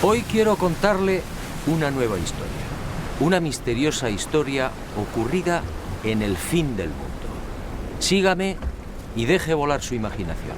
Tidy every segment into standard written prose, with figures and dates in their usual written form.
Hoy quiero contarle una nueva historia, una misteriosa historia ocurrida en el fin del mundo. Sígame y deje volar su imaginación.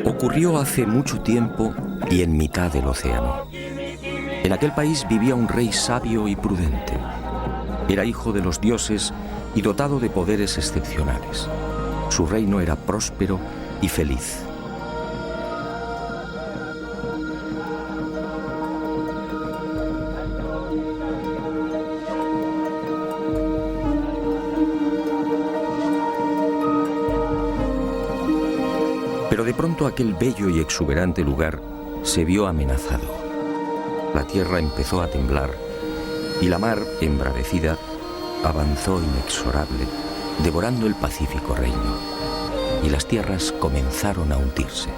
Ocurrió hace mucho tiempo y en mitad del océano. En aquel país vivía un rey sabio y prudente. Era hijo de los dioses y dotado de poderes excepcionales. Su reino era próspero y feliz. Pero de pronto aquel bello y exuberante lugar se vio amenazado. La tierra empezó a temblar y la mar, embravecida, avanzó inexorable, devorando el pacífico reino, y las tierras comenzaron a hundirse.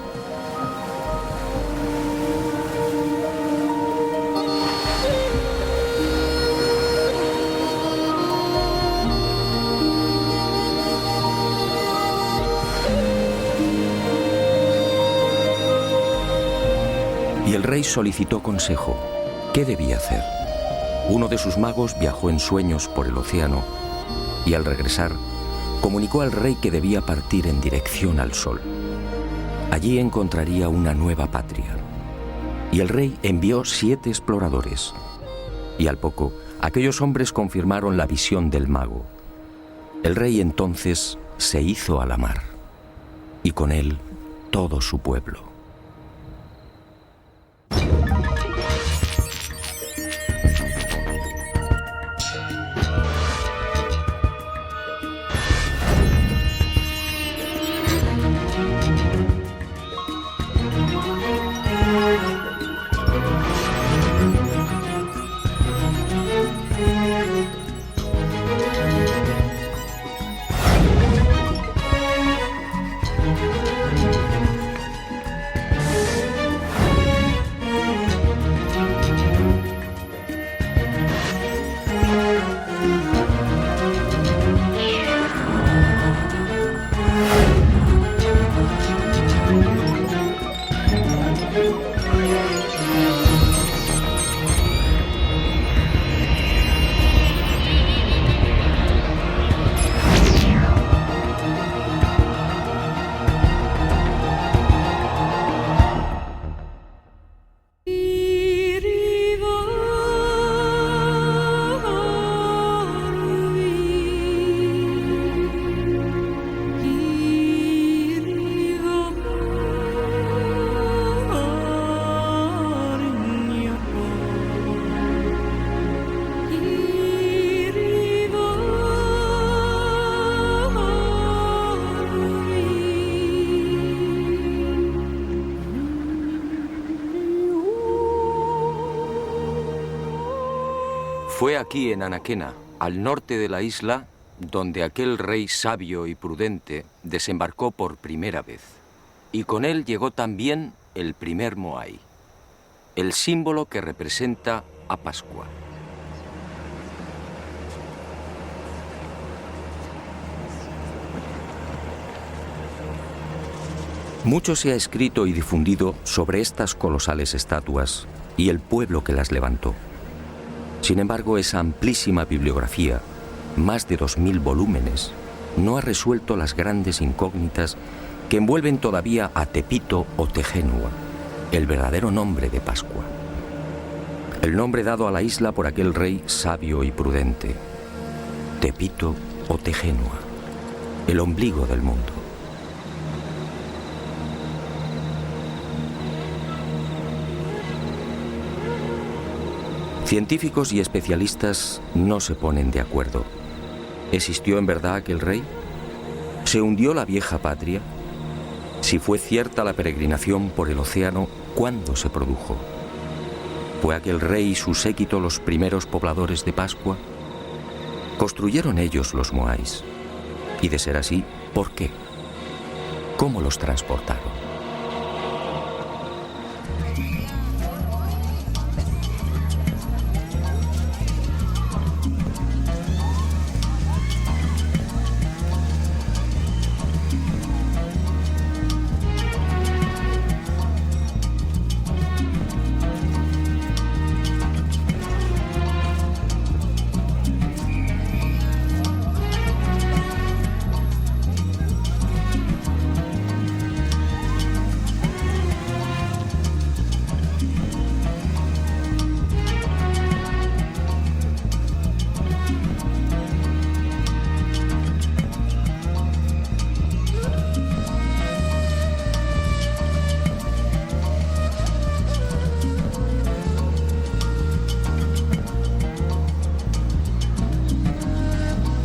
Y el rey solicitó consejo. ¿Qué debía hacer? Uno de sus magos viajó en sueños por el océano y al regresar comunicó al rey que debía partir en dirección al sol. Allí encontraría una nueva patria. Y el rey envió 7 exploradores. Y al poco, aquellos hombres confirmaron la visión del mago. El rey entonces se hizo a la mar, y con él todo su pueblo. Fue aquí en Anaquena, al norte de la isla, donde aquel rey sabio y prudente desembarcó por primera vez. Y con él llegó también el primer Moai, el símbolo que representa a Pascua. Mucho se ha escrito y difundido sobre estas colosales estatuas y el pueblo que las levantó. Sin embargo, esa amplísima bibliografía, más de 2000 volúmenes, no ha resuelto las grandes incógnitas que envuelven todavía a Tepito o Tejenua, el verdadero nombre de Pascua. el nombre dado a la isla por aquel rey sabio y prudente. Tepito o Tegenua, el ombligo del mundo. Científicos y especialistas no se ponen de acuerdo. ¿Existió en verdad aquel rey? ¿Se hundió la vieja patria? Si fue cierta la peregrinación por el océano, ¿cuándo se produjo? ¿Fue aquel rey y su séquito los primeros pobladores de Pascua? ¿Construyeron ellos los Moais? Y de ser así, ¿por qué? ¿Cómo los transportaron?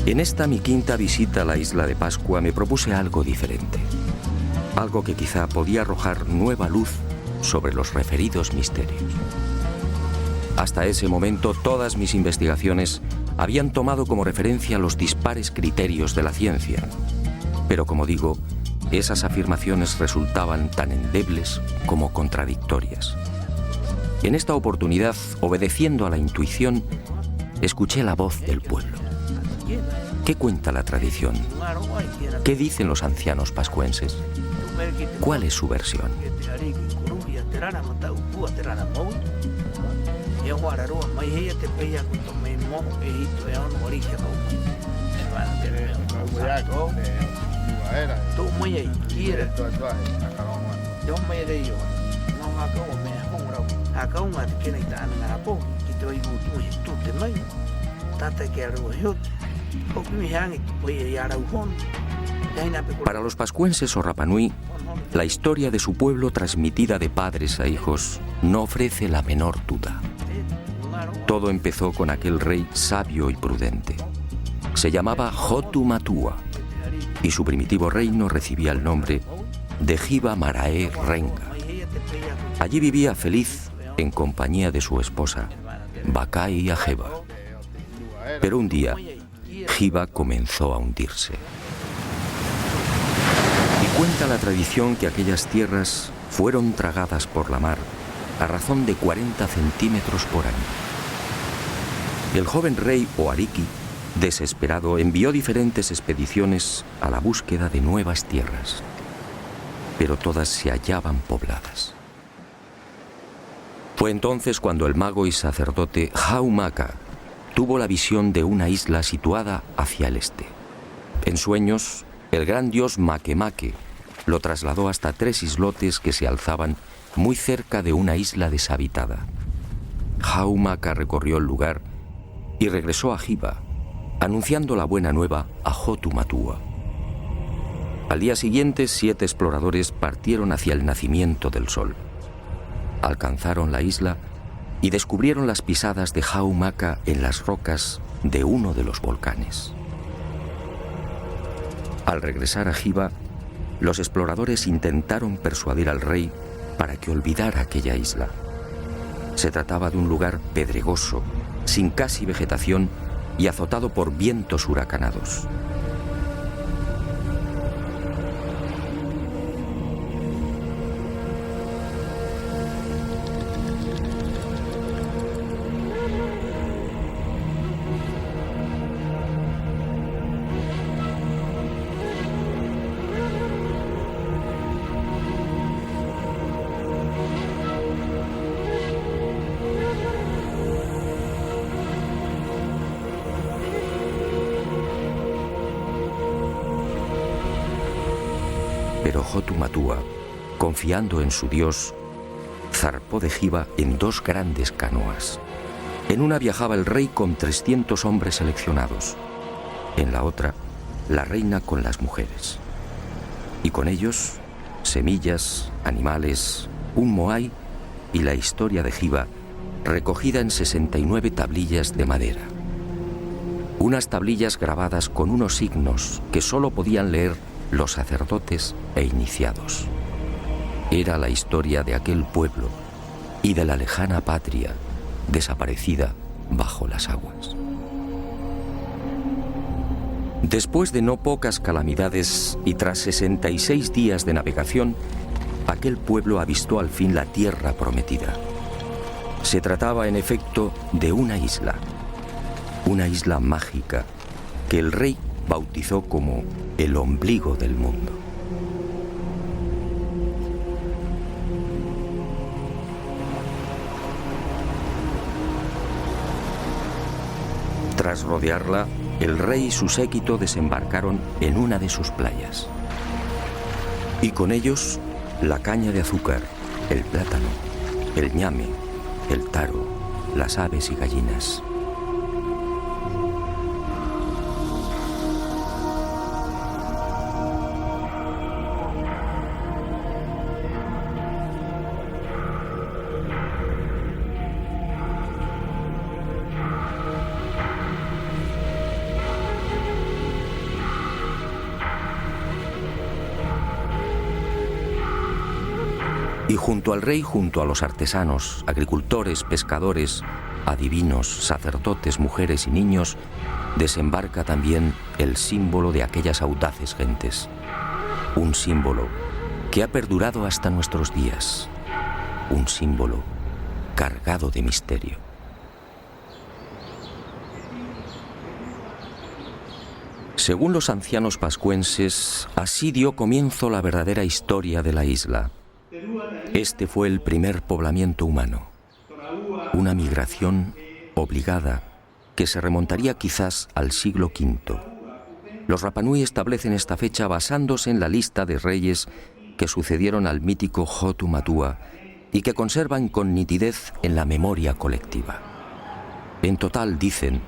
En esta mi quinta visita a la isla de Pascua me propuse algo diferente. Algo que quizá podía arrojar nueva luz sobre los referidos misterios. Hasta ese momento todas mis investigaciones habían tomado como referencia los dispares criterios de la ciencia. Pero como digo, esas afirmaciones resultaban tan endebles como contradictorias. Y en esta oportunidad, obedeciendo a la intuición, escuché la voz del pueblo. ¿Qué cuenta la tradición? ¿Qué dicen los ancianos pascuenses? ¿Cuál es su versión? Para los pascuenses o Rapanui, la historia de su pueblo transmitida de padres a hijos no ofrece la menor duda. Todo empezó con aquel rey sabio y prudente. Se llamaba Hotu Matua y su primitivo reino recibía el nombre de Hiva Marae Renga. Allí vivía feliz en compañía de su esposa, Bakai Ajeba. Pero un día, Hiva comenzó a hundirse. Y cuenta la tradición que aquellas tierras fueron tragadas por la mar a razón de 40 centímetros por año. El joven rey Oariki, desesperado, envió diferentes expediciones a la búsqueda de nuevas tierras, pero todas se hallaban pobladas. Fue entonces cuando el mago y sacerdote Haumaka tuvo la visión de una isla situada hacia el este. En sueños, el gran dios Makemake lo trasladó hasta 3 islotes que se alzaban muy cerca de una isla deshabitada. Haumaka recorrió el lugar y regresó a Hiva, anunciando la buena nueva a Hotu Matua. Al día siguiente, 7 exploradores partieron hacia el nacimiento del sol. Alcanzaron la isla y descubrieron las pisadas de Haumaka en las rocas de uno de los volcanes. Al regresar a Hiva, los exploradores intentaron persuadir al rey para que olvidara aquella isla. Se trataba de un lugar pedregoso, sin casi vegetación y azotado por vientos huracanados. Pero Hotu Matua, confiando en su dios, zarpó de Giva en 2 grandes canoas. En una viajaba el rey con 300 hombres seleccionados. En la otra, la reina con las mujeres. Y con ellos, semillas, animales, un moai y la historia de Giva, recogida en 69 tablillas de madera. Unas tablillas grabadas con unos signos que solo podían leer los sacerdotes e iniciados. Era la historia de aquel pueblo y de la lejana patria desaparecida bajo las aguas. Después de no pocas calamidades y tras 66 días de navegación, aquel pueblo avistó al fin la tierra prometida. Se trataba, en efecto, de una isla mágica que el rey bautizó como el ombligo del mundo. Tras rodearla, el rey y su séquito desembarcaron en una de sus playas. Y con ellos, la caña de azúcar, el plátano, el ñame, el taro, las aves y gallinas. Y junto al rey, junto a los artesanos, agricultores, pescadores, adivinos, sacerdotes, mujeres y niños, desembarca también el símbolo de aquellas audaces gentes. Un símbolo que ha perdurado hasta nuestros días. Un símbolo cargado de misterio. Según los ancianos pascuenses, así dio comienzo la verdadera historia de la isla. Este fue el primer poblamiento humano, una migración obligada que se remontaría quizás al siglo V. Los Rapanui establecen esta fecha basándose en la lista de reyes que sucedieron al mítico Hotu Matua y que conservan con nitidez en la memoria colectiva. En total, dicen,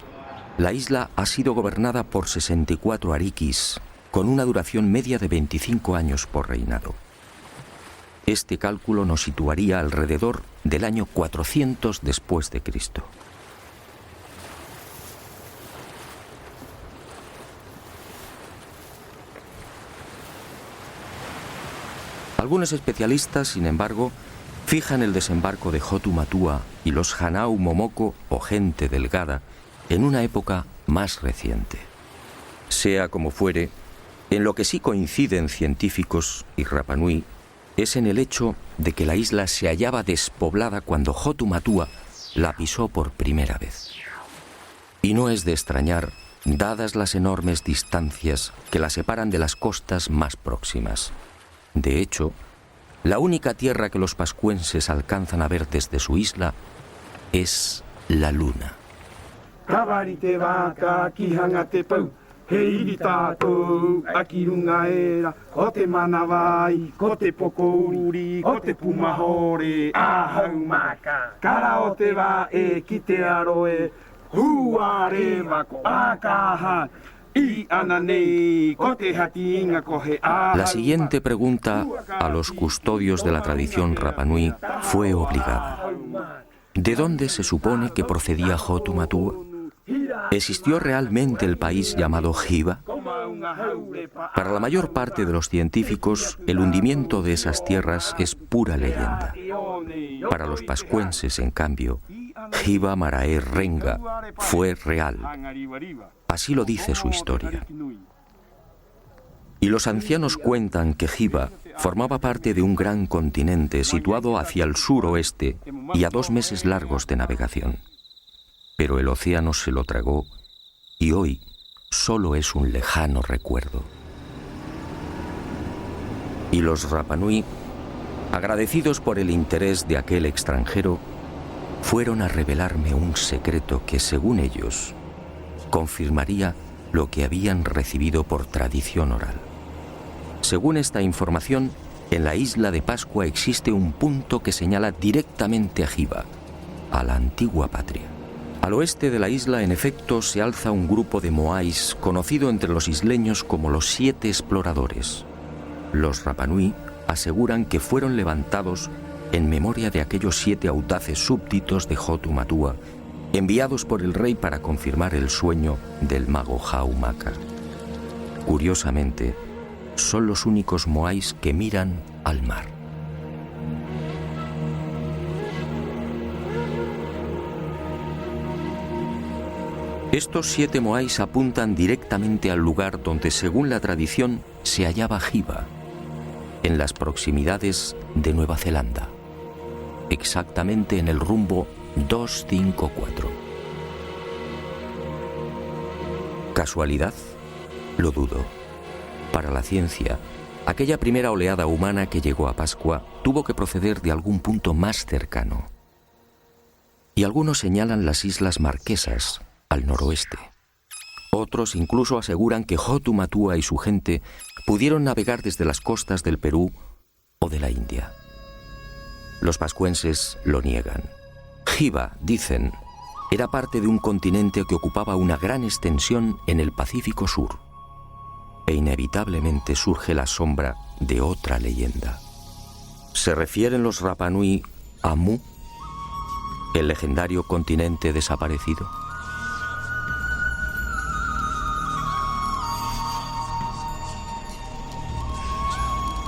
la isla ha sido gobernada por 64 arikis, con una duración media de 25 años por reinado. Este cálculo nos situaría alrededor del año 400 después de Cristo. Algunos especialistas, sin embargo, fijan el desembarco de Hotu Matua y los Hanau Momoko o gente delgada en una época más reciente. Sea como fuere, en lo que sí coinciden científicos y Rapanui es en el hecho de que la isla se hallaba despoblada cuando Hotu Matua la pisó por primera vez. Y no es de extrañar, dadas las enormes distancias que la separan de las costas más próximas. De hecho, la única tierra que los pascuenses alcanzan a ver desde su isla es la luna. Hei tātou, aki runga era, ko te manawai, ko te pokouri, ko te pumahore, ahau maka. Kara o te wā e ki te aroe, hua rewa ko akaha, I ananei, ko te hati inga ko he ahau. La siguiente pregunta a los custodios de la tradición Rapanui fue obligada. ¿De dónde se supone que procedía Hotu Matua? ¿Existió realmente el país llamado Giva? Para la mayor parte de los científicos, el hundimiento de esas tierras es pura leyenda. Para los pascuenses, en cambio, Giva Marae Renga fue real. Así lo dice su historia. Y los ancianos cuentan que Giva formaba parte de un gran continente situado hacia el suroeste y a 2 meses largos de navegación. Pero el océano se lo tragó y hoy solo es un lejano recuerdo. Y los Rapanui, agradecidos por el interés de aquel extranjero, fueron a revelarme un secreto que, según ellos, confirmaría lo que habían recibido por tradición oral. Según esta información, en la isla de Pascua existe un punto que señala directamente a Hiva, a la antigua patria. Al oeste de la isla, en efecto, se alza un grupo de moais conocido entre los isleños como los 7 exploradores. Los Rapanui aseguran que fueron levantados en memoria de aquellos 7 audaces súbditos de Hotu Matua, enviados por el rey para confirmar el sueño del mago Haumaka. Curiosamente, son los únicos moais que miran al mar. Estos 7 moais apuntan directamente al lugar donde, según la tradición, se hallaba Hiva, en las proximidades de Nueva Zelanda, exactamente en el rumbo 254. ¿Casualidad? Lo dudo. Para la ciencia, aquella primera oleada humana que llegó a Pascua tuvo que proceder de algún punto más cercano. Y algunos señalan las Islas Marquesas, al noroeste. Otros incluso aseguran que Hotu Matua y su gente pudieron navegar desde las costas del Perú o de la India. Los pascuenses lo niegan. Hiva, dicen, era parte de un continente que ocupaba una gran extensión en el Pacífico Sur. E inevitablemente surge la sombra de otra leyenda. ¿Se refieren los Rapanui a Mu, el legendario continente desaparecido?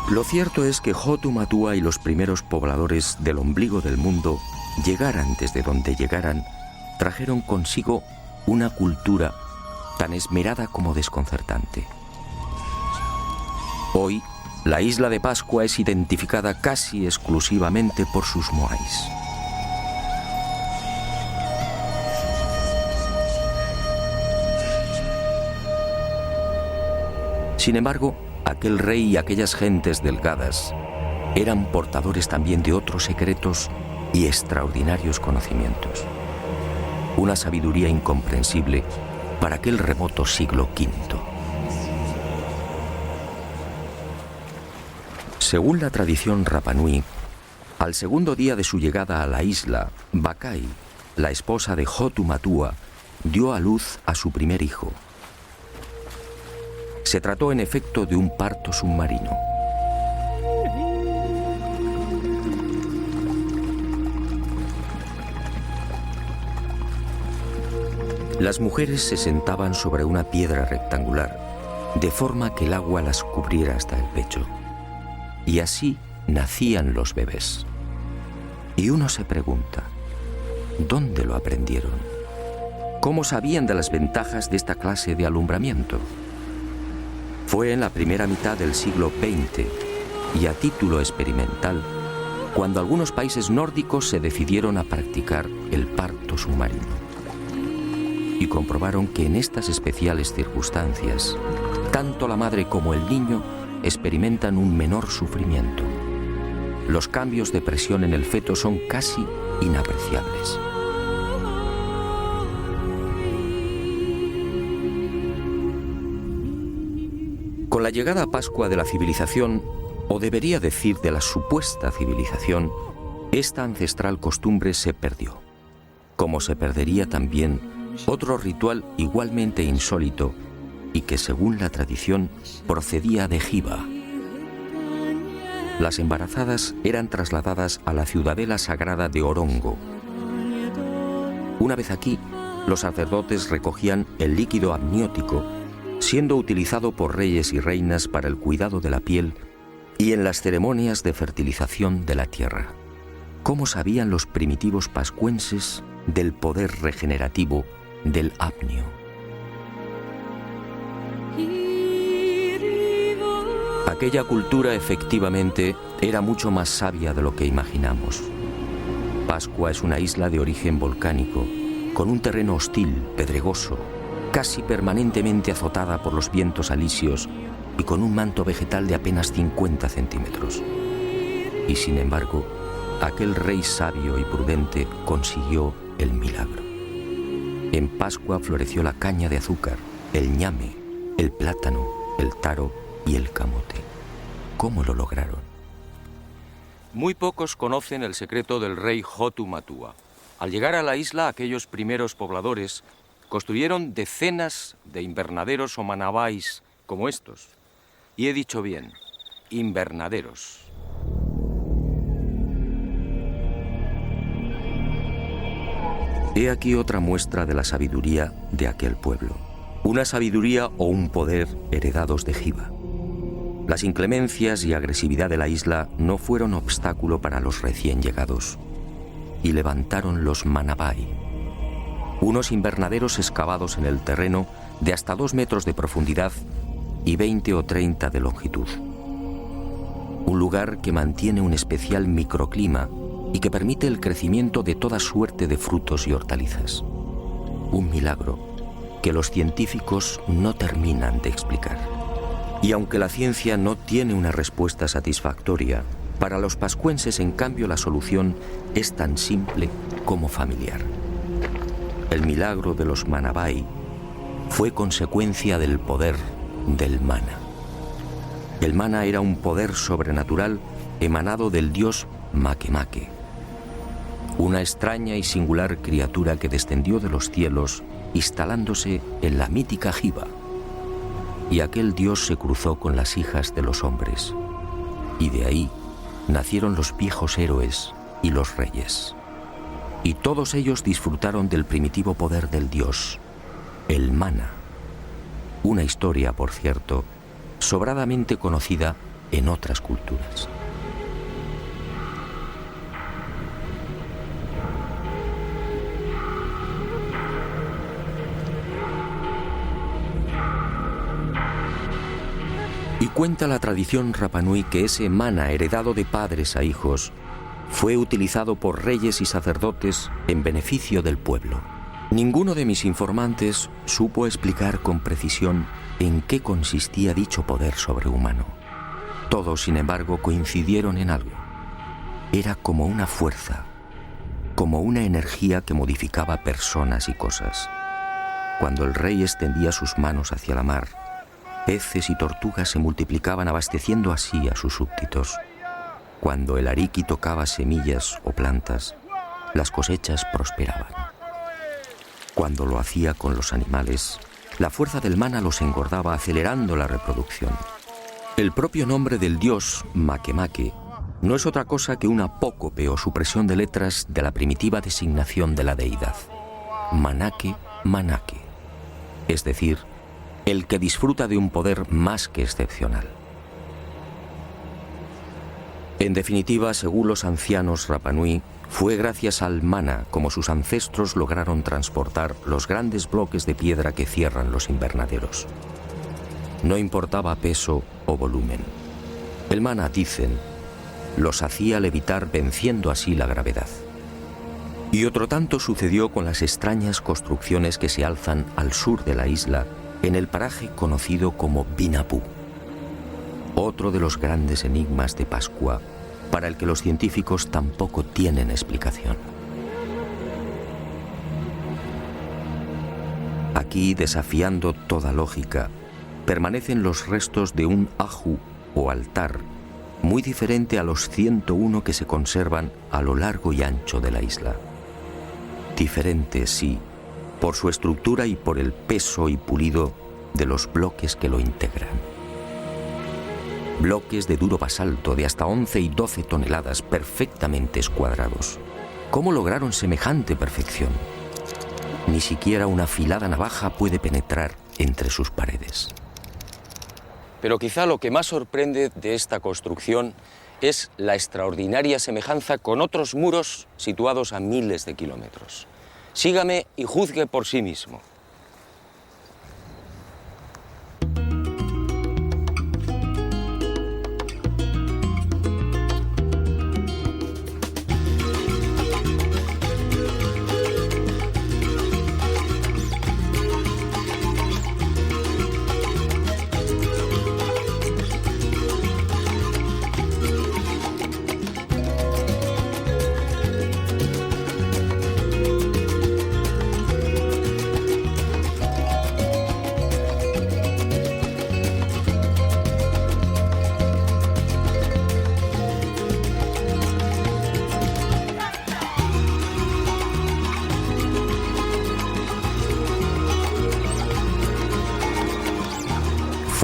Lo cierto es que Hotu Matua y los primeros pobladores del ombligo del mundo, llegaran desde donde llegaran, trajeron consigo una cultura tan esmerada como desconcertante. Hoy, la isla de Pascua es identificada casi exclusivamente por sus moais. Sin embargo, aquel rey y aquellas gentes delgadas eran portadores también de otros secretos y extraordinarios conocimientos. Una sabiduría incomprensible para aquel remoto siglo V. Según la tradición Rapanui, al segundo día de su llegada a la isla, Bakai, la esposa de Hotu Matua, dio a luz a su primer hijo. Se trató en efecto de un parto submarino. Las mujeres se sentaban sobre una piedra rectangular, de forma que el agua las cubriera hasta el pecho. Y así nacían los bebés. Y uno se pregunta, ¿dónde lo aprendieron? ¿Cómo sabían de las ventajas de esta clase de alumbramiento? Fue en la primera mitad del siglo XX y a título experimental cuando algunos países nórdicos se decidieron a practicar el parto submarino y comprobaron que en estas especiales circunstancias tanto la madre como el niño experimentan un menor sufrimiento. Los cambios de presión en el feto son casi inapreciables. Con la llegada a Pascua de la civilización, o debería decir de la supuesta civilización, esta ancestral costumbre se perdió, como se perdería también otro ritual igualmente insólito y que, según la tradición, procedía de Hiva. Las embarazadas eran trasladadas a la ciudadela sagrada de Orongo. Una vez aquí, los sacerdotes recogían el líquido amniótico, siendo utilizado por reyes y reinas para el cuidado de la piel y en las ceremonias de fertilización de la tierra. ¿Cómo sabían los primitivos pascuenses del poder regenerativo del apnio? Aquella cultura efectivamente era mucho más sabia de lo que imaginamos. Pascua es una isla de origen volcánico, con un terreno hostil, pedregoso, casi permanentemente azotada por los vientos alisios y con un manto vegetal de apenas 50 centímetros. Y sin embargo, aquel rey sabio y prudente consiguió el milagro. En Pascua floreció la caña de azúcar, el ñame, el plátano, el taro y el camote. ¿Cómo lo lograron? Muy pocos conocen el secreto del rey Hotu Matua. Al llegar a la isla, aquellos primeros pobladores construyeron decenas de invernaderos o manabais como estos. Y he dicho bien, invernaderos. He aquí otra muestra de la sabiduría de aquel pueblo. Una sabiduría o un poder heredados de Hiva. Las inclemencias y agresividad de la isla no fueron obstáculo para los recién llegados. Y levantaron los Manabai, unos invernaderos excavados en el terreno de hasta 2 metros de profundidad y 20 o 30 de longitud. Un lugar que mantiene un especial microclima y que permite el crecimiento de toda suerte de frutos y hortalizas. Un milagro que los científicos no terminan de explicar. Y aunque la ciencia no tiene una respuesta satisfactoria, para los pascuenses, en cambio, la solución es tan simple como familiar. El milagro de los Manabai fue consecuencia del poder del mana. El mana era un poder sobrenatural emanado del dios Makemake, una extraña y singular criatura que descendió de los cielos instalándose en la mítica Hiva. Y aquel dios se cruzó con las hijas de los hombres, y de ahí nacieron los viejos héroes y los reyes. Y todos ellos disfrutaron del primitivo poder del dios, el mana. Una historia, por cierto, sobradamente conocida en otras culturas. Y cuenta la tradición Rapanui que ese mana heredado de padres a hijos fue utilizado por reyes y sacerdotes en beneficio del pueblo. Ninguno de mis informantes supo explicar con precisión en qué consistía dicho poder sobrehumano. Todos, sin embargo, coincidieron en algo. Era como una fuerza, como una energía que modificaba personas y cosas. Cuando el rey extendía sus manos hacia la mar, peces y tortugas se multiplicaban, abasteciendo así a sus súbditos. Cuando el ariqui tocaba semillas o plantas, las cosechas prosperaban. Cuando lo hacía con los animales, la fuerza del mana los engordaba, acelerando la reproducción. El propio nombre del dios, Makemake, no es otra cosa que un apócope o supresión de letras de la primitiva designación de la deidad. Manake, Manake. Es decir, el que disfruta de un poder más que excepcional. En definitiva, según los ancianos Rapanui, fue gracias al mana como sus ancestros lograron transportar los grandes bloques de piedra que cierran los invernaderos. No importaba peso o volumen. El mana, dicen, los hacía levitar, venciendo así la gravedad. Y otro tanto sucedió con las extrañas construcciones que se alzan al sur de la isla, en el paraje conocido como Binapú. Otro de los grandes enigmas de Pascua, para el que los científicos tampoco tienen explicación. Aquí, desafiando toda lógica, permanecen los restos de un aju o altar, muy diferente a los 101 que se conservan a lo largo y ancho de la isla. Diferente, sí, por su estructura y por el peso y pulido de los bloques que lo integran. Bloques de duro basalto de hasta 11 y 12 toneladas perfectamente escuadrados. ¿Cómo lograron semejante perfección? Ni siquiera una afilada navaja puede penetrar entre sus paredes. Pero quizá lo que más sorprende de esta construcción es la extraordinaria semejanza con otros muros situados a miles de kilómetros. Sígame y juzgue por sí mismo.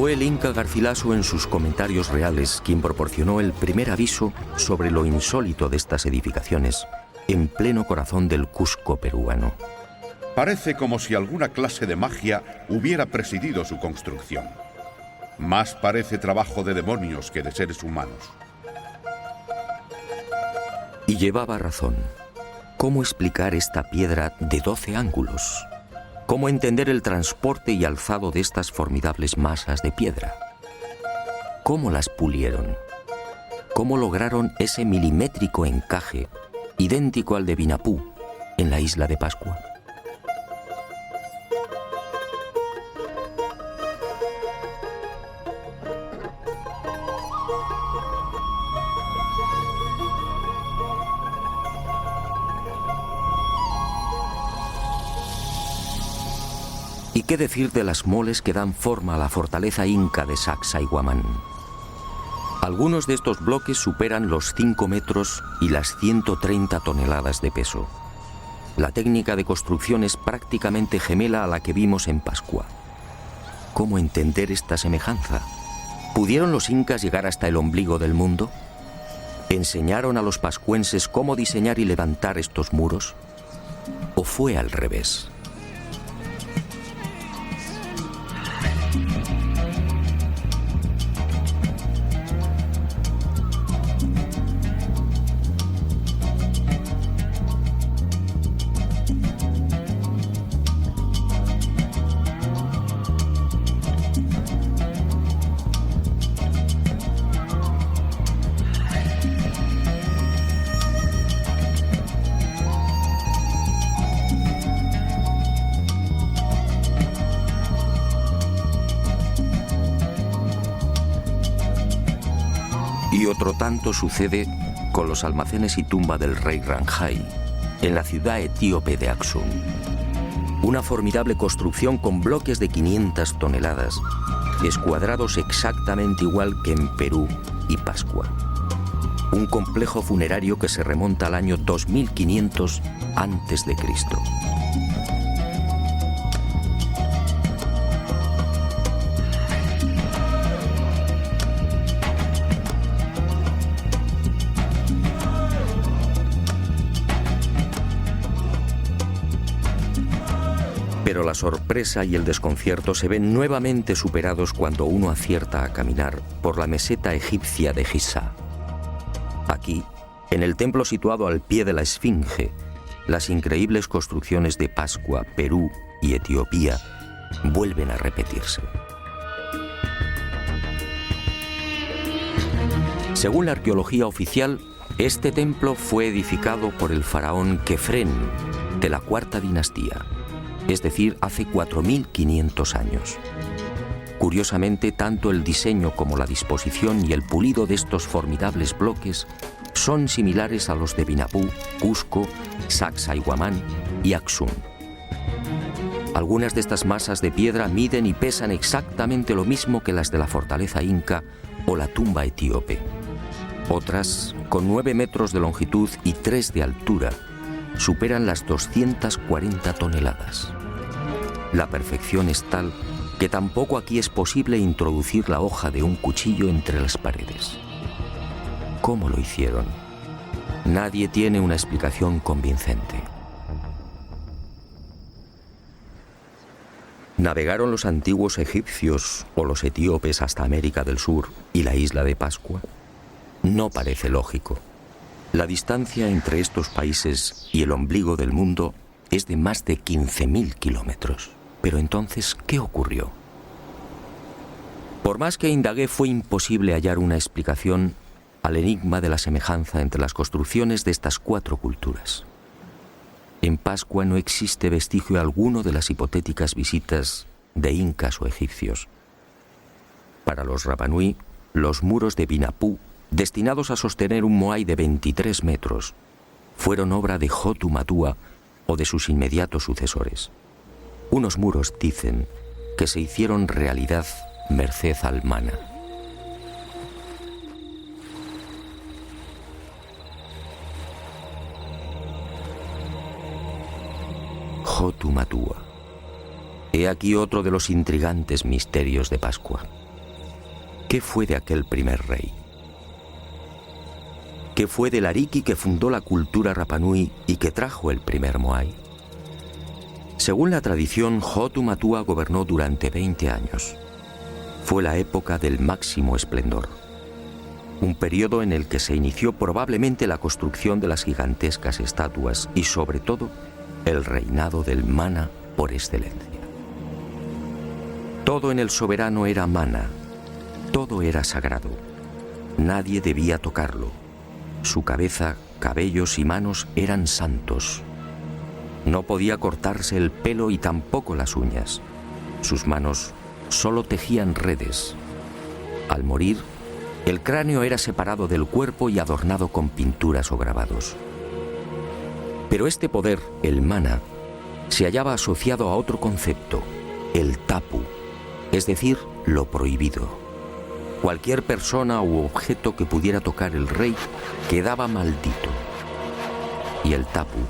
Fue el Inca Garcilaso en sus comentarios reales quien proporcionó el primer aviso sobre lo insólito de estas edificaciones en pleno corazón del Cusco peruano. Parece como si alguna clase de magia hubiera presidido su construcción. Más parece trabajo de demonios que de seres humanos. Y llevaba razón. ¿Cómo explicar esta piedra de 12 ángulos? ¿Cómo entender el transporte y alzado de estas formidables masas de piedra? ¿Cómo las pulieron? ¿Cómo lograron ese milimétrico encaje idéntico al de Vinapú en la isla de Pascua? ¿Y qué decir de las moles que dan forma a la fortaleza inca de Sacsayhuamán? Algunos de estos bloques superan los 5 metros y las 130 toneladas de peso. La técnica de construcción es prácticamente gemela a la que vimos en Pascua. ¿Cómo entender esta semejanza? ¿Pudieron los incas llegar hasta el ombligo del mundo? ¿Enseñaron a los pascuenses cómo diseñar y levantar estos muros? ¿O fue al revés? Y otro tanto sucede con los almacenes y tumba del rey Ranjai, en la ciudad etíope de Aksum. Una formidable construcción con bloques de 500 toneladas, escuadrados exactamente igual que en Perú y Pascua. Un complejo funerario que se remonta al año 2500 a.C. Pero la sorpresa y el desconcierto se ven nuevamente superados cuando uno acierta a caminar por la meseta egipcia de Giza. Aquí, en el templo situado al pie de la Esfinge, las increíbles construcciones de Pascua, Perú y Etiopía vuelven a repetirse. Según la arqueología oficial, este templo fue edificado por el faraón Kefren de la cuarta dinastía, es decir, hace 4.500 años. Curiosamente, tanto el diseño como la disposición y el pulido de estos formidables bloques son similares a los de Vinapú, Cusco, Sacsayhuamán y Aksum. Algunas de estas masas de piedra miden y pesan exactamente lo mismo que las de la fortaleza inca o la tumba etíope. Otras, con 9 metros de longitud y 3 de altura, superan las 240 toneladas. La perfección es tal que tampoco aquí es posible introducir la hoja de un cuchillo entre las paredes. ¿Cómo lo hicieron? Nadie tiene una explicación convincente. ¿Navegaron los antiguos egipcios o los etíopes hasta América del Sur y la isla de Pascua? No parece lógico. La distancia entre estos países y el ombligo del mundo es de más de 15.000 kilómetros. Pero entonces, ¿qué ocurrió? Por más que indagué, fue imposible hallar una explicación al enigma de la semejanza entre las construcciones de estas 4 culturas. En Pascua no existe vestigio alguno de las hipotéticas visitas de incas o egipcios. Para los Rapanui, los muros de Vinapú, destinados a sostener un moai de 23 metros, fueron obra de Hotu Matua o de sus inmediatos sucesores. Unos muros, dicen, que se hicieron realidad merced al mana. Hotu Matua. He aquí otro de los intrigantes misterios de Pascua. ¿Qué fue de aquel primer rey? ¿Qué fue del Ariki que fundó la cultura Rapanui y que trajo el primer Moai? Según la tradición, Hotu Matua gobernó durante 20 años. Fue la época del máximo esplendor. Un periodo en el que se inició probablemente la construcción de las gigantescas estatuas y, sobre todo, el reinado del mana por excelencia. Todo en el soberano era mana, todo era sagrado. Nadie debía tocarlo. Su cabeza, cabellos y manos eran santos. No podía cortarse el pelo y tampoco las uñas. Sus manos solo tejían redes. Al morir, el cráneo era separado del cuerpo y adornado con pinturas o grabados. Pero este poder, el mana, se hallaba asociado a otro concepto, el tapu, es decir, lo prohibido. Cualquier persona u objeto que pudiera tocar el rey quedaba maldito. Y el tapu,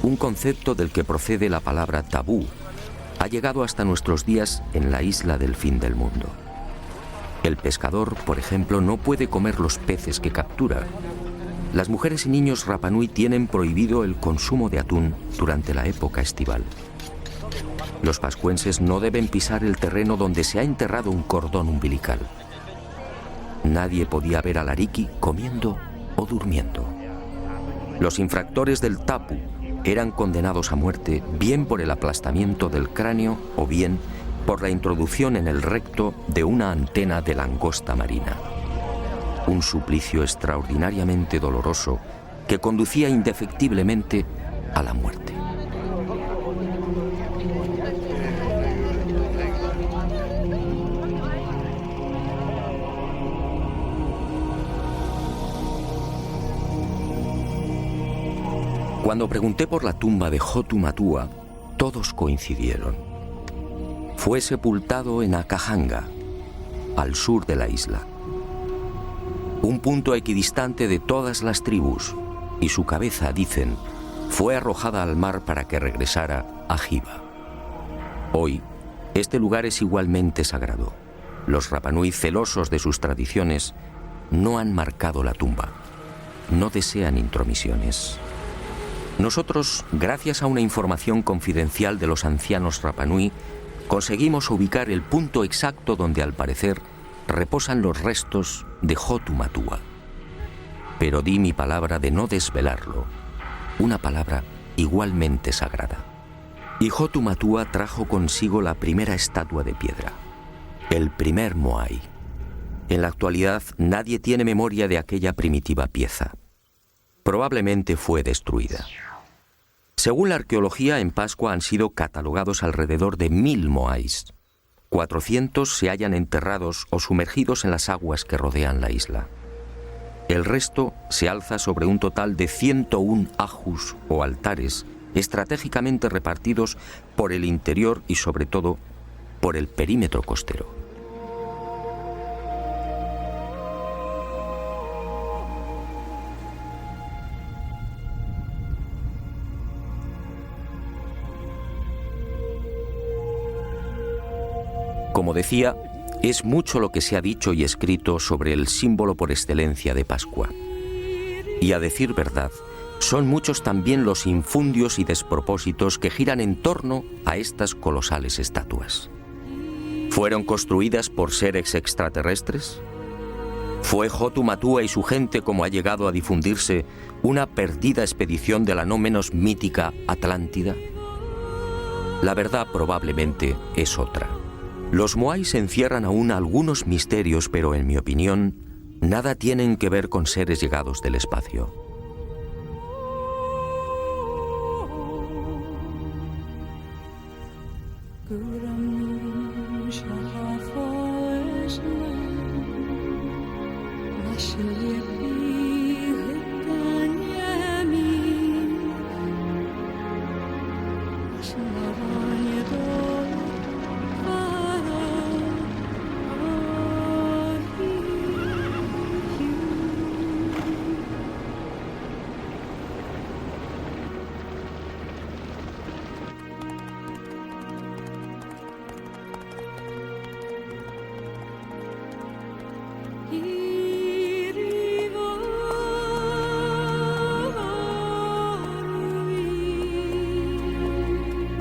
un concepto del que procede la palabra tabú, ha llegado hasta nuestros días en la isla del fin del mundo. El pescador, por ejemplo, no puede comer los peces que captura. Las mujeres y niños Rapanui tienen prohibido el consumo de atún durante la época estival. Los pascuenses no deben pisar el terreno donde se ha enterrado un cordón umbilical. Nadie podía ver al Ariki comiendo o durmiendo. Los infractores del tapu eran condenados a muerte bien por el aplastamiento del cráneo o bien por la introducción en el recto de una antena de langosta marina. Un suplicio extraordinariamente doloroso que conducía indefectiblemente a la muerte. Cuando pregunté por la tumba de Hotu Matua, todos coincidieron. Fue sepultado en Akahanga, al sur de la isla. Un punto equidistante de todas las tribus, y su cabeza, dicen, fue arrojada al mar para que regresara a Hiva. Hoy, este lugar es igualmente sagrado. Los Rapanui, celosos de sus tradiciones, no han marcado la tumba. No desean intromisiones. Nosotros, gracias a una información confidencial de los ancianos Rapanui, conseguimos ubicar el punto exacto donde, al parecer, reposan los restos de Hotu Matua. Pero di mi palabra de no desvelarlo, una palabra igualmente sagrada. Y Hotu Matua trajo consigo la primera estatua de piedra, el primer Moai. En la actualidad, nadie tiene memoria de aquella primitiva pieza. Probablemente fue destruida. Según la arqueología, en Pascua han sido catalogados alrededor de 1000 moais. 400 se hallan enterrados o sumergidos en las aguas que rodean la isla. El resto se alza sobre un total de 101 ajus o altares estratégicamente repartidos por el interior y, sobre todo, por el perímetro costero. Como decía, es mucho lo que se ha dicho y escrito sobre el símbolo por excelencia de Pascua. Y a decir verdad, son muchos también los infundios y despropósitos que giran en torno a estas colosales estatuas. ¿Fueron construidas por seres extraterrestres? ¿Fue Hotu Matua y su gente, como ha llegado a difundirse, una perdida expedición de la no menos mítica Atlántida? La verdad probablemente es otra. Los moais encierran aún algunos misterios, pero en mi opinión, nada tienen que ver con seres llegados del espacio.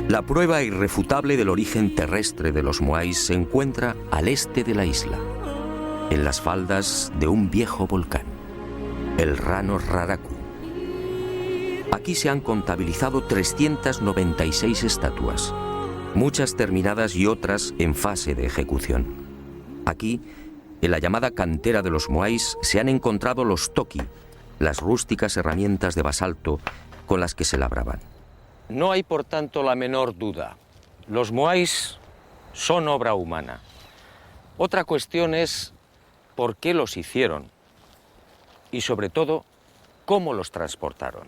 La prueba irrefutable del origen terrestre de los moais se encuentra al este de la isla, en las faldas de un viejo volcán, el Rano Raraku. Aquí se han contabilizado 396 estatuas, muchas terminadas y otras en fase de ejecución. Aquí, en la llamada cantera de los moais, se han encontrado los toki, las rústicas herramientas de basalto con las que se labraban. No hay, por tanto, la menor duda. Los moais son obra humana. Otra cuestión es por qué los hicieron y, sobre todo, cómo los transportaron.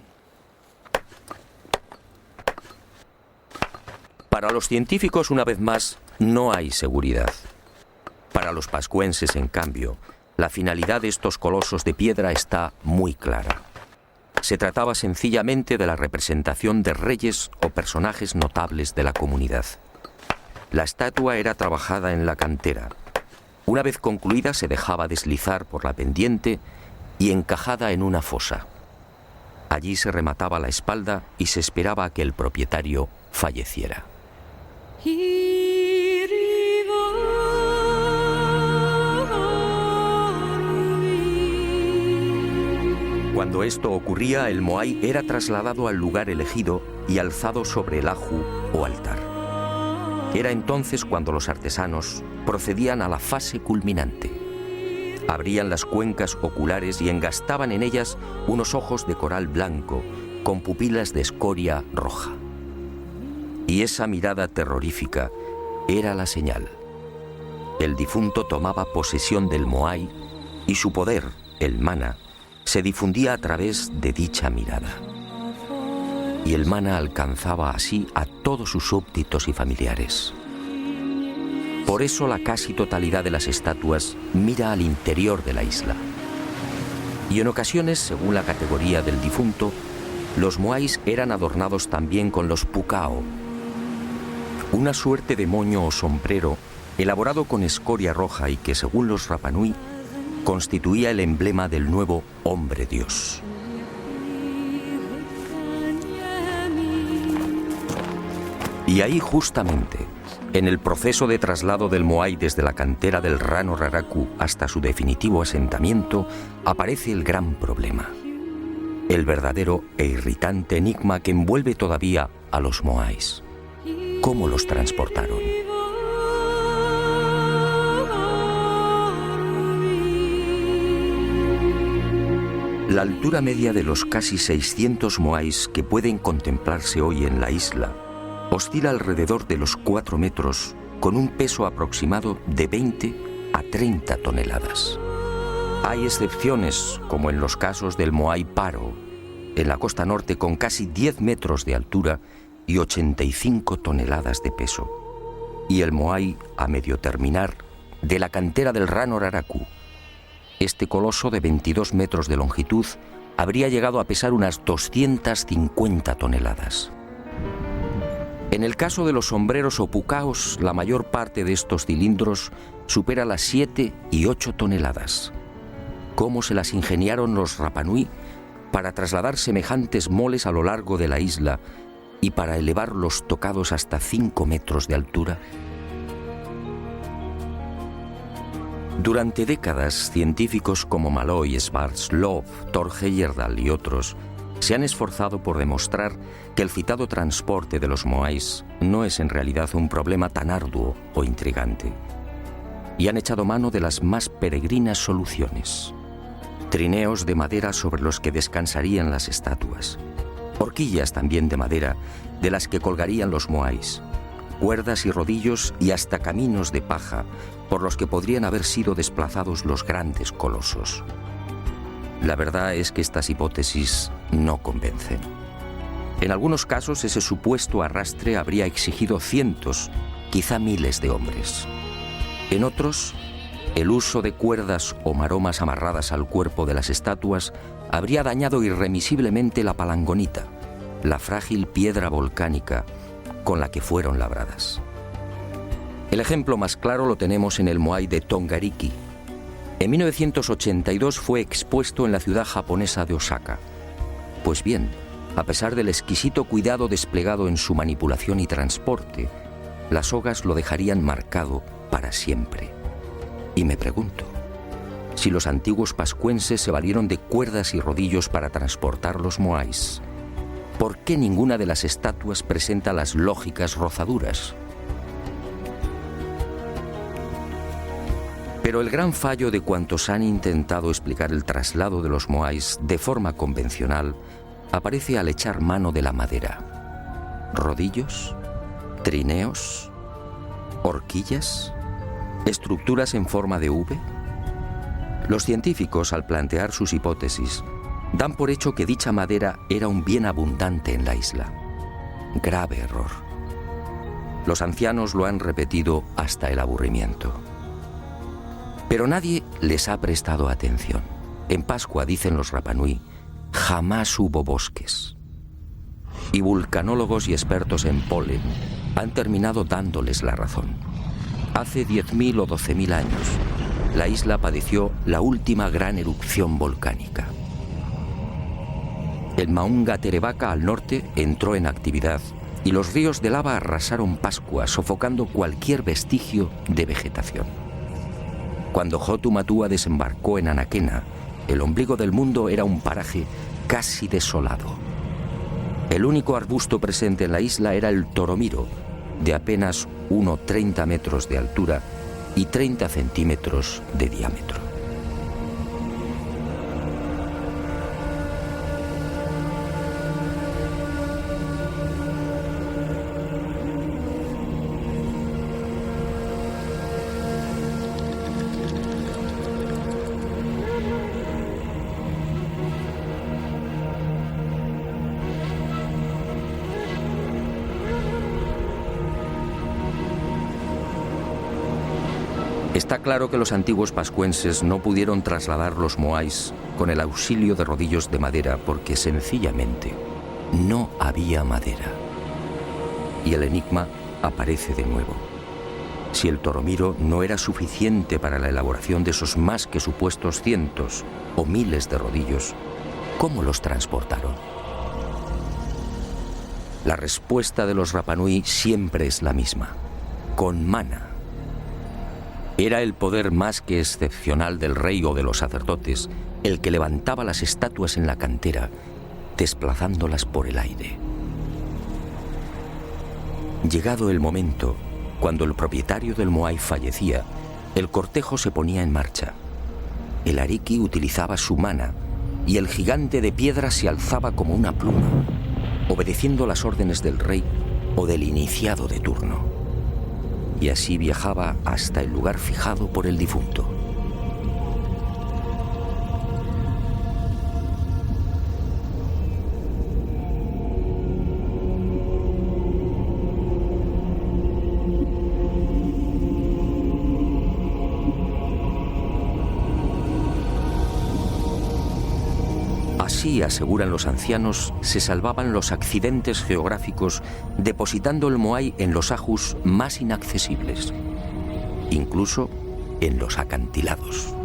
Para los científicos, una vez más, no hay seguridad. Para los pascuenses, en cambio, la finalidad de estos colosos de piedra está muy clara. Se trataba sencillamente de la representación de reyes o personajes notables de la comunidad. La estatua era trabajada en la cantera. Una vez concluida, se dejaba deslizar por la pendiente y encajada en una fosa. Allí se remataba la espalda y se esperaba a que el propietario falleciera. Cuando esto ocurría, el moai era trasladado al lugar elegido y alzado sobre el aju o altar. Era entonces cuando los artesanos procedían a la fase culminante. Abrían las cuencas oculares y engastaban en ellas unos ojos de coral blanco con pupilas de escoria roja. Y esa mirada terrorífica era la señal. El difunto tomaba posesión del moai y su poder, el mana, se difundía a través de dicha mirada. Y el mana alcanzaba así a todos sus súbditos y familiares. Por eso la casi totalidad de las estatuas mira al interior de la isla. Y en ocasiones, según la categoría del difunto, los moais eran adornados también con los pukao, una suerte de moño o sombrero elaborado con escoria roja y que, según los Rapanui, constituía el emblema del nuevo hombre Dios. Y ahí justamente, en el proceso de traslado del moai desde la cantera del Rano Raraku hasta su definitivo asentamiento, aparece el gran problema. El verdadero e irritante enigma que envuelve todavía a los moais. ¿Cómo los transportaron? La altura media de los casi 600 moais que pueden contemplarse hoy en la isla oscila alrededor de los 4 metros, con un peso aproximado de 20 a 30 toneladas. Hay excepciones, como en los casos del moai paro, en la costa norte, con casi 10 metros de altura y 85 toneladas de peso. Y el moai, a medio terminar, de la cantera del Rano Raraku. Este coloso de 22 metros de longitud habría llegado a pesar unas 250 toneladas. En el caso de los sombreros o pucaos, la mayor parte de estos cilindros supera las 7 y 8 toneladas. ¿Cómo se las ingeniaron los Rapanui para trasladar semejantes moles a lo largo de la isla y para elevar los tocados hasta 5 metros de altura? Durante décadas, científicos como Malloy, Schwarzkopf, Thor Heyerdahl y otros se han esforzado por demostrar que el citado transporte de los moais no es en realidad un problema tan arduo o intrigante. Y han echado mano de las más peregrinas soluciones. Trineos de madera sobre los que descansarían las estatuas. Horquillas también de madera de las que colgarían los moais. Cuerdas y rodillos y hasta caminos de paja por los que podrían haber sido desplazados los grandes colosos. La verdad es que estas hipótesis no convencen. En algunos casos, ese supuesto arrastre habría exigido cientos, quizá miles de hombres. En otros, el uso de cuerdas o maromas amarradas al cuerpo de las estatuas habría dañado irremisiblemente la palangonita, la frágil piedra volcánica con la que fueron labradas. El ejemplo más claro lo tenemos en el moai de Tongariki. En 1982 fue expuesto en la ciudad japonesa de Osaka. Pues bien, A pesar del exquisito cuidado desplegado en su manipulación y transporte, las sogas lo dejarían marcado para siempre. Y me pregunto, si los antiguos pascuenses se valieron de cuerdas y rodillos para transportar los moais, ¿por qué ninguna de las estatuas presenta las lógicas rozaduras? Pero el gran fallo de cuantos han intentado explicar el traslado de los moais de forma convencional aparece al echar mano de la madera. ¿Rodillos? ¿Trineos? ¿Horquillas? ¿Estructuras en forma de V? Los científicos, al plantear sus hipótesis, dan por hecho que dicha madera era un bien abundante en la isla. Grave error. Los ancianos lo han repetido hasta el aburrimiento. Pero nadie les ha prestado atención. En Pascua, dicen los Rapanui, jamás hubo bosques. Y vulcanólogos y expertos en polen han terminado dándoles la razón. Hace 10.000 o 12.000 años, la isla padeció la última gran erupción volcánica. El Maunga Terevaca al norte entró en actividad y los ríos de lava arrasaron Pascua, sofocando cualquier vestigio de vegetación. Cuando Hotu Matua desembarcó en Anaquena, el ombligo del mundo era un paraje casi desolado. El único arbusto presente en la isla era el toromiro, de apenas 1,30 metros de altura y 30 centímetros de diámetro. Está claro que los antiguos pascuenses no pudieron trasladar los moais con el auxilio de rodillos de madera porque sencillamente no había madera. Y el enigma aparece de nuevo. Si el toromiro no era suficiente para la elaboración de esos más que supuestos cientos o miles de rodillos, ¿cómo los transportaron? La respuesta de los Rapanui siempre es la misma: con mana. Era el poder más que excepcional del rey o de los sacerdotes el que levantaba las estatuas en la cantera, desplazándolas por el aire. Llegado el momento, cuando el propietario del moai fallecía, el cortejo se ponía en marcha. El ariki utilizaba su mana y el gigante de piedra se alzaba como una pluma, obedeciendo las órdenes del rey o del iniciado de turno. Y así viajaba hasta el lugar fijado por el difunto. Así, aseguran los ancianos, se salvaban los accidentes geográficos depositando el moai en los ajus más inaccesibles, incluso en los acantilados.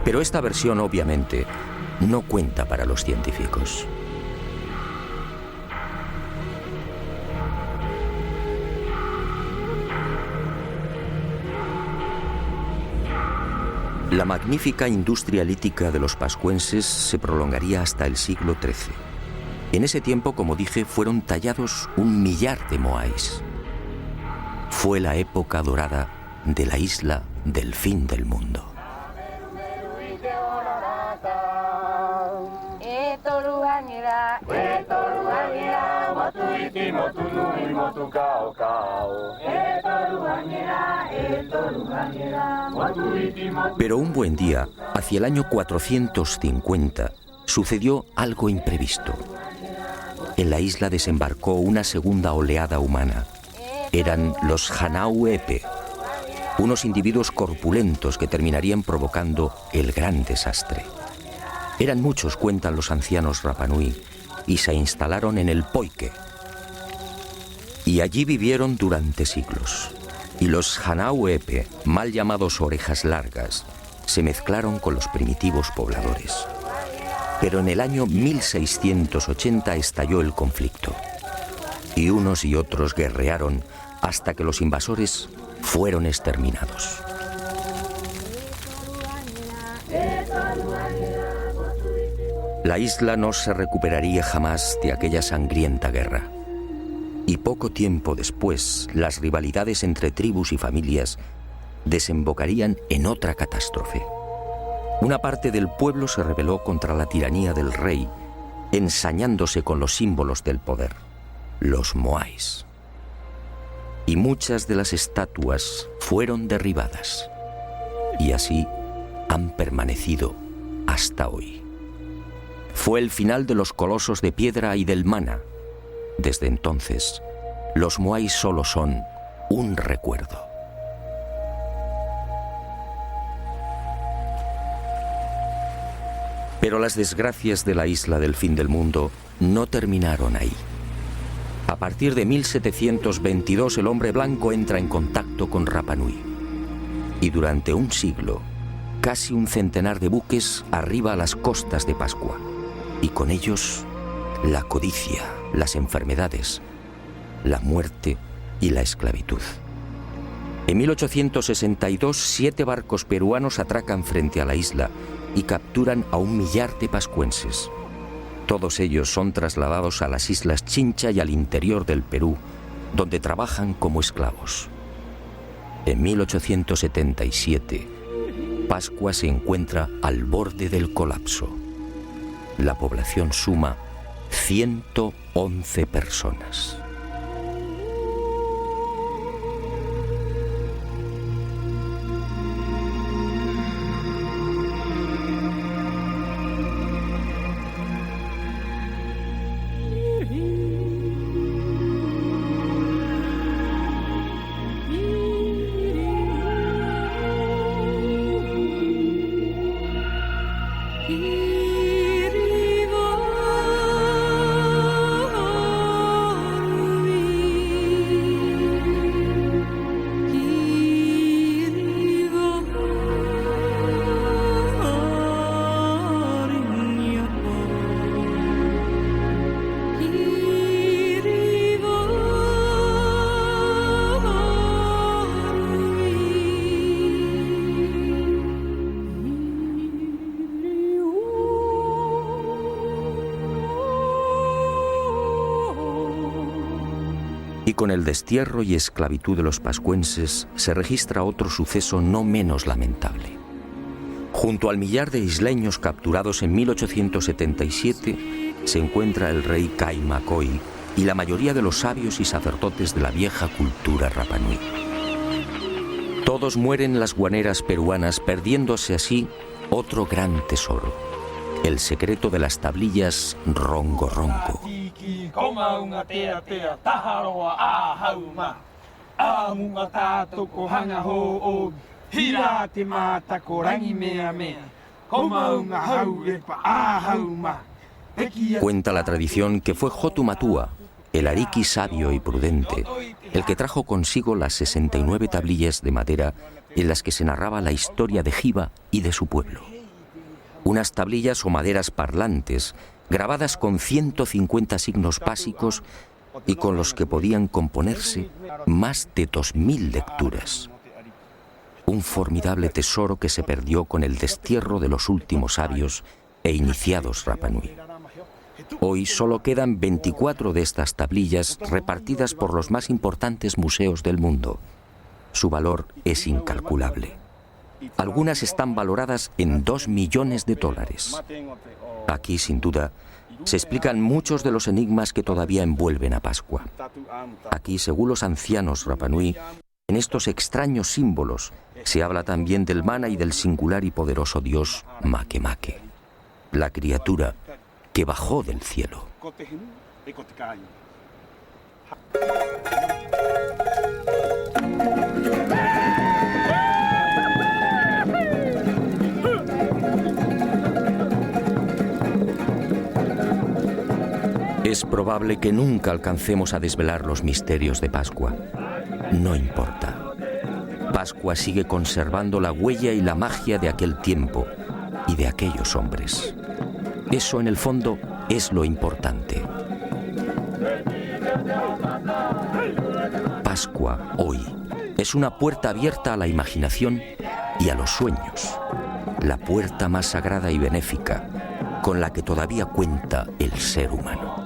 Pero esta versión, obviamente, no cuenta para los científicos. La magnífica industria lítica de los pascuenses se prolongaría hasta el siglo XIII. En ese tiempo, como dije, fueron tallados 1 millar de moais. Fue la época dorada de la isla del fin del mundo. Pero un buen día, hacia el año 450, sucedió algo imprevisto. En la isla desembarcó una segunda oleada humana. Eran los Hanau Epe, unos individuos corpulentos que terminarían provocando el gran desastre. Eran muchos, cuentan los ancianos Rapanui, y se instalaron en el Poike. Y allí vivieron durante siglos. Y los Hanauepe, mal llamados orejas largas, se mezclaron con los primitivos pobladores. Pero en el año 1680 estalló el conflicto. Y unos y otros guerrearon hasta que los invasores fueron exterminados. La isla no se recuperaría jamás de aquella sangrienta guerra. Y poco tiempo después, las rivalidades entre tribus y familias desembocarían en otra catástrofe. Una parte del pueblo se rebeló contra la tiranía del rey, ensañándose con los símbolos del poder, los moais. Y muchas de las estatuas fueron derribadas. Y así han permanecido hasta hoy. Fue el final de los colosos de piedra y del mana. Desde entonces, los moais solo son un recuerdo. Pero las desgracias de la isla del fin del mundo no terminaron ahí. A partir de 1722 el hombre blanco entra en contacto con Rapa Nui. Y durante un siglo, casi un centenar de buques arriba a las costas de Pascua. Y con ellos, la codicia, las enfermedades, la muerte y la esclavitud. En 1862, 7 barcos peruanos atracan frente a la isla y capturan a 1 millar de pascuenses. Todos ellos son trasladados a las islas Chincha y al interior del Perú, donde trabajan como esclavos. En 1877, Pascua se encuentra al borde del colapso. La población suma 111 personas. Y con el destierro y esclavitud de los pascuenses se registra otro suceso no menos lamentable. Junto al millar de isleños capturados en 1877 se encuentra el rey Caimacoy y la mayoría de los sabios y sacerdotes de la vieja cultura Rapa Nui. Todos mueren en las guaneras peruanas, perdiéndose así otro gran tesoro, el secreto de las tablillas Rongo Rongo. Cuenta la tradición que fue Jotumatua, el ariqui sabio y prudente, el que trajo consigo las 69 tablillas de madera en las que se narraba la historia de Jiva y de su pueblo. Unas tablillas o maderas parlantes, grabadas con 150 signos básicos y con los que podían componerse más de 2000 lecturas. Un formidable tesoro que se perdió con el destierro de los últimos sabios e iniciados Rapa Nui. Hoy solo quedan 24 de estas tablillas repartidas por los más importantes museos del mundo. Su valor es incalculable. Algunas están valoradas en $2 millones. Aquí, sin duda, se explican muchos de los enigmas que todavía envuelven a Pascua. Aquí, según los ancianos Rapa Nui, en estos extraños símbolos se habla también del mana y del singular y poderoso dios Makemake, la criatura que bajó del cielo. Es probable que nunca alcancemos a desvelar los misterios de Pascua. No importa. Pascua sigue conservando la huella y la magia de aquel tiempo y de aquellos hombres. Eso, en el fondo, es lo importante. Pascua, hoy, es una puerta abierta a la imaginación y a los sueños. La puerta más sagrada y benéfica con la que todavía cuenta el ser humano.